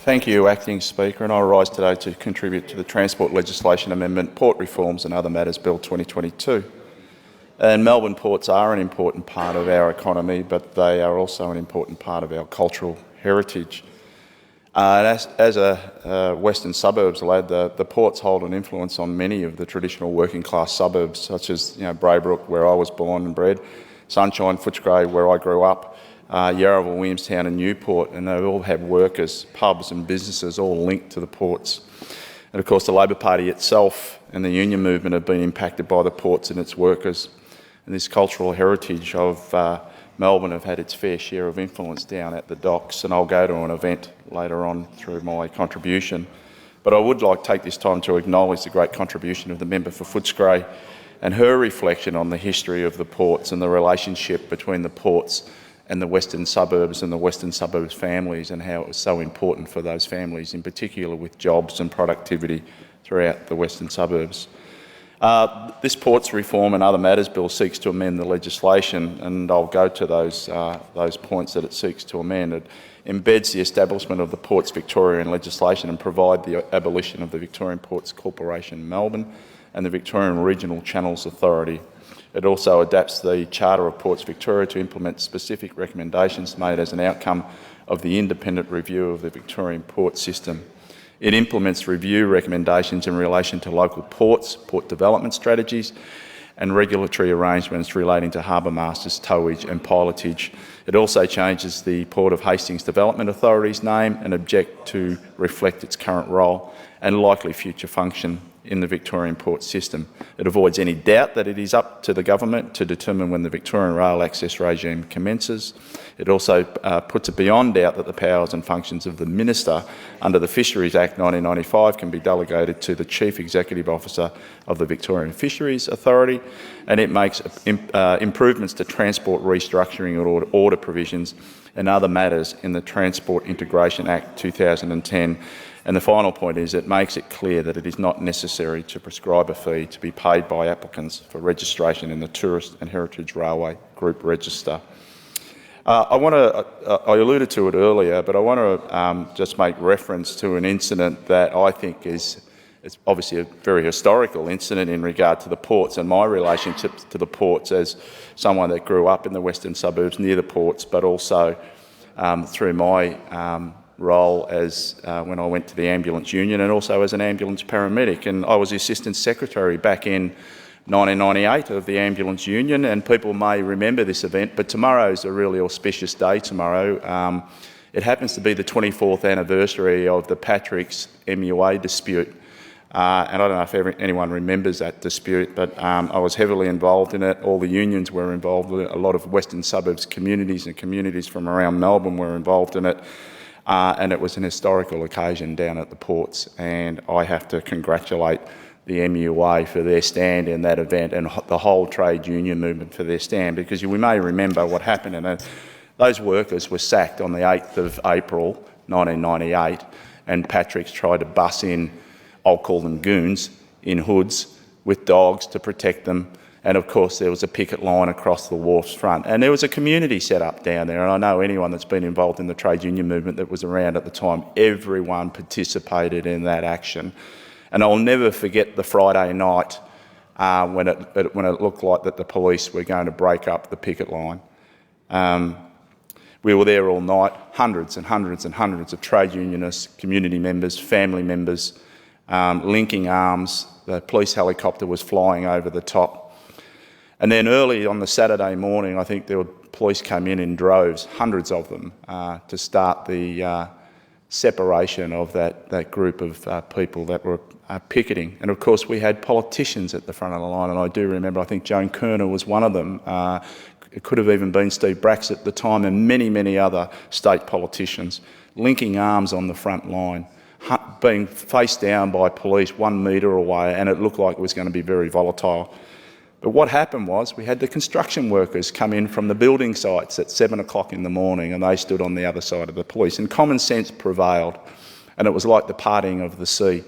Thank you, Acting Speaker, and I rise today to contribute to the Transport Legislation Amendment, Port Reforms and Other Matters Bill 2022. And Melbourne ports are an important part of our economy, but they are also an important part of our cultural heritage. As a Western suburbs lad, the ports hold an influence on many of the traditional working class suburbs, such as Braybrook, where I was born and bred, Sunshine, Footscray, where I grew up, Yarraville, Williamstown and Newport, and they all have workers, pubs and businesses all linked to the ports. And of course the Labor Party itself and the union movement have been impacted by the ports and its workers. And this cultural heritage of Melbourne have had its fair share of influence down at the docks, and I'll go to an event later on through my contribution. But I would like to take this time to acknowledge the great contribution of the member for Footscray and her reflection on the history of the ports and the relationship between the ports and the Western suburbs and the Western suburbs families, and how it was so important for those families, in particular with jobs and productivity throughout the Western suburbs. This Ports Reform and Other Matters Bill seeks to amend the legislation, and I'll go to those points that it seeks to amend. It embeds the establishment of the Ports Victoria in legislation and provide the abolition of the Victorian Ports Corporation Melbourne and the Victorian Regional Channels Authority. It also adapts the Charter of Ports Victoria to implement specific recommendations made as an outcome of the independent review of the Victorian port system. It implements review recommendations in relation to local ports, port development strategies and regulatory arrangements relating to harbour masters, towage and pilotage. It also changes the Port of Hastings Development Authority's name and object to reflect its current role and likely future function in the Victorian port system. It avoids any doubt that it is up to the government to determine when the Victorian rail access regime commences. It also puts it beyond doubt that the powers and functions of the Minister under the Fisheries Act 1995 can be delegated to the Chief Executive Officer of the Victorian Fisheries Authority, and it makes improvements to transport restructuring and order provisions and other matters in the Transport Integration Act 2010. And the final point is it makes it clear that it is not necessary to prescribe a fee to be paid by applicants for registration in the Tourist and Heritage Railway Group Register. I alluded to it earlier, but I want to just make reference to an incident that I think it's obviously a very historical incident in regard to the ports and my relationship to the ports as someone that grew up in the Western suburbs near the ports, but also through my role as when I went to the ambulance union and also as an ambulance paramedic. And I was the Assistant Secretary back in 1998 of the ambulance union, and people may remember this event, but tomorrow's a really auspicious day tomorrow. It happens to be the 24th anniversary of the Patrick's MUA dispute. And I don't know if anyone remembers that dispute, but I was heavily involved in it. All the unions were involved in it. A lot of Western suburbs communities and communities from around Melbourne were involved in it. And it was an historical occasion down at the ports, and I have to congratulate the MUA for their stand in that event and the whole trade union movement for their stand, because we may remember what happened. And those workers were sacked on the 8th of April 1998, and Patrick's tried to bus in, I'll call them goons, in hoods with dogs to protect them. And of course there was a picket line across the wharf's front. And there was a community set up down there, and I know anyone that's been involved in the trade union movement that was around at the time, everyone participated in that action. And I'll never forget the Friday night when it looked like that the police were going to break up the picket line. We were there all night, hundreds and hundreds and hundreds of trade unionists, community members, family members, linking arms. The police helicopter was flying over the top. And then early on the Saturday morning, I think police came in droves, hundreds of them, to start the separation of that group of people that were picketing. And of course we had politicians at the front of the line, and I do remember, I think Joan Kerner was one of them. It could have even been Steve Bracks at the time, and many, many other state politicians linking arms on the front line, being faced down by police 1 metre away, and it looked like it was going to be very volatile. But what happened was we had the construction workers come in from the building sites at 7 o'clock in the morning, and they stood on the other side of the police, and common sense prevailed, and it was like the parting of the sea.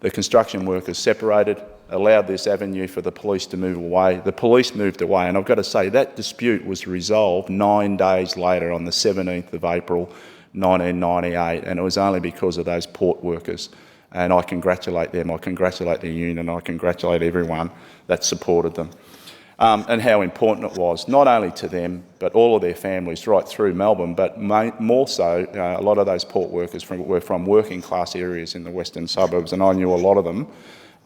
The construction workers separated, allowed this avenue for the police to move away. The police moved away, and I've got to say that dispute was resolved 9 days later on the 17th of April 1998, and it was only because of those port workers. And I congratulate them, I congratulate the union, I congratulate everyone that supported them. And how important it was, not only to them, but all of their families right through Melbourne, but more so, a lot of those port workers were from working class areas in the western suburbs, and I knew a lot of them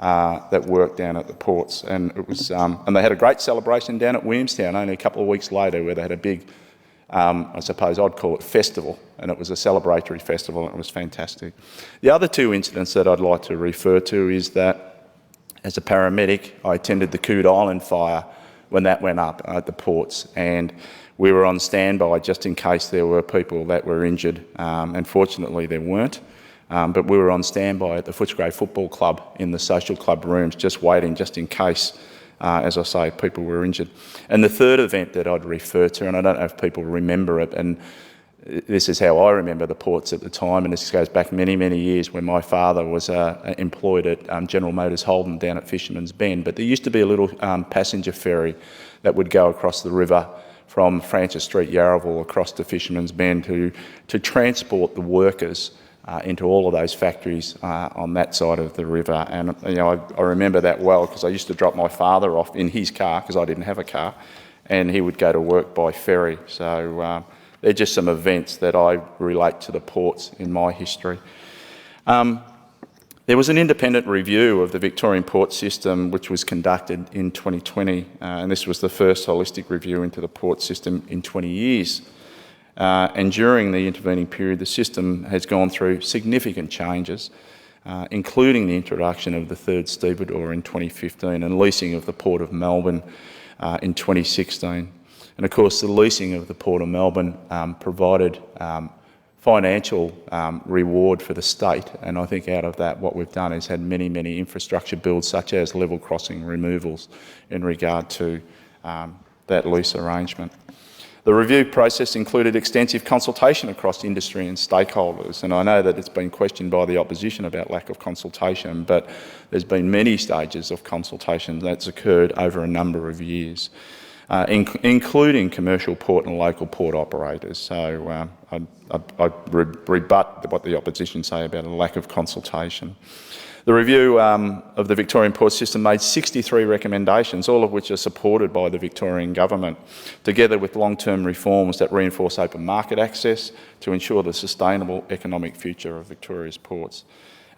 that worked down at the ports. And it was, and they had a great celebration down at Williamstown only a couple of weeks later, where they had a big, I suppose I'd call it festival, and it was a celebratory festival, and it was fantastic. The other two incidents that I'd like to refer to is that as a paramedic, I attended the Coode Island fire when that went up at the ports, and we were on standby just in case there were people that were injured. Unfortunately, there weren't, but we were on standby at the Footscray Football Club in the social club rooms, just waiting just in case, as I say, people were injured. And the third event that I'd refer to, and I don't know if people remember it, and this is how I remember the ports at the time, and this goes back many, many years when my father was employed at General Motors Holden down at Fisherman's Bend. But there used to be a little passenger ferry that would go across the river from Francis Street, Yarraville, across to Fisherman's Bend to transport the workers into all of those factories on that side of the river. And I remember that well because I used to drop my father off in his car because I didn't have a car, and he would go to work by ferry. So they're just some events that I relate to the ports in my history. There was an independent review of the Victorian port system which was conducted in 2020, and this was the first holistic review into the port system in 20 years. And during the intervening period, the system has gone through significant changes, including the introduction of the third stevedore in 2015 and leasing of the Port of Melbourne in 2016. And of course, the leasing of the Port of Melbourne provided financial reward for the state, and I think out of that what we've done is had many, many infrastructure builds such as level crossing removals in regard to that lease arrangement. The review process included extensive consultation across industry and stakeholders, and I know that it's been questioned by the opposition about lack of consultation, but there's been many stages of consultation that's occurred over a number of years, including commercial port and local port operators. So I rebut what the opposition say about a lack of consultation. The review of the Victorian port system made 63 recommendations, all of which are supported by the Victorian government, together with long-term reforms that reinforce open market access to ensure the sustainable economic future of Victoria's ports.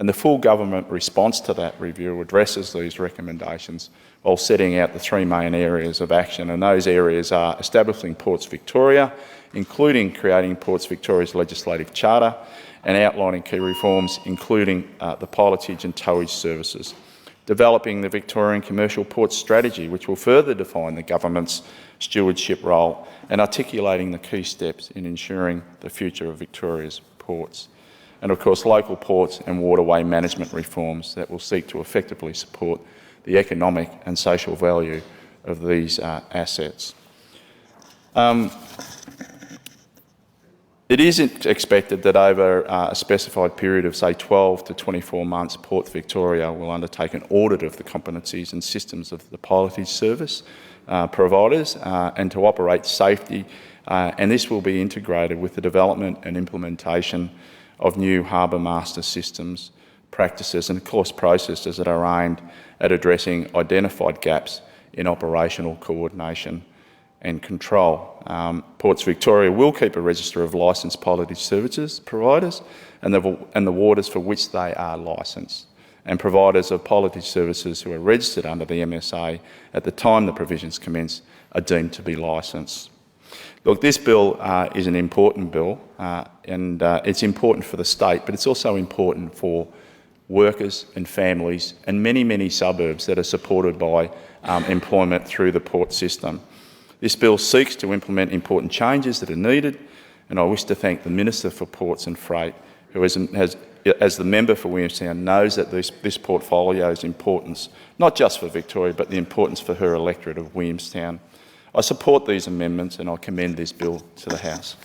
And the full government response to that review addresses these recommendations while setting out the three main areas of action, and those areas are establishing Ports Victoria, including creating Ports Victoria's legislative charter, and outlining key reforms, including the pilotage and towage services. Developing the Victorian Commercial Port Strategy, which will further define the government's stewardship role, and articulating the key steps in ensuring the future of Victoria's ports. And of course, local ports and waterway management reforms that will seek to effectively support the economic and social value of these assets. It is expected that over a specified period of, say, 12 to 24 months, Port Victoria will undertake an audit of the competencies and systems of the pilotage service providers and to operate safety, and this will be integrated with the development and implementation of new harbour master systems, practices and, of course, processes that are aimed at addressing identified gaps in operational coordination and control. Ports Victoria will keep a register of licensed pilotage services providers and the waters for which they are licensed, and providers of pilotage services who are registered under the MSA at the time the provisions commence are deemed to be licensed. Look, this bill is an important bill, and it's important for the state, but it's also important for workers and families and many, many suburbs that are supported by employment through the port system. This bill seeks to implement important changes that are needed, and I wish to thank the Minister for Ports and Freight, who as the member for Williamstown knows that this portfolio's importance, not just for Victoria, but the importance for her electorate of Williamstown. I support these amendments and I commend this bill to the House.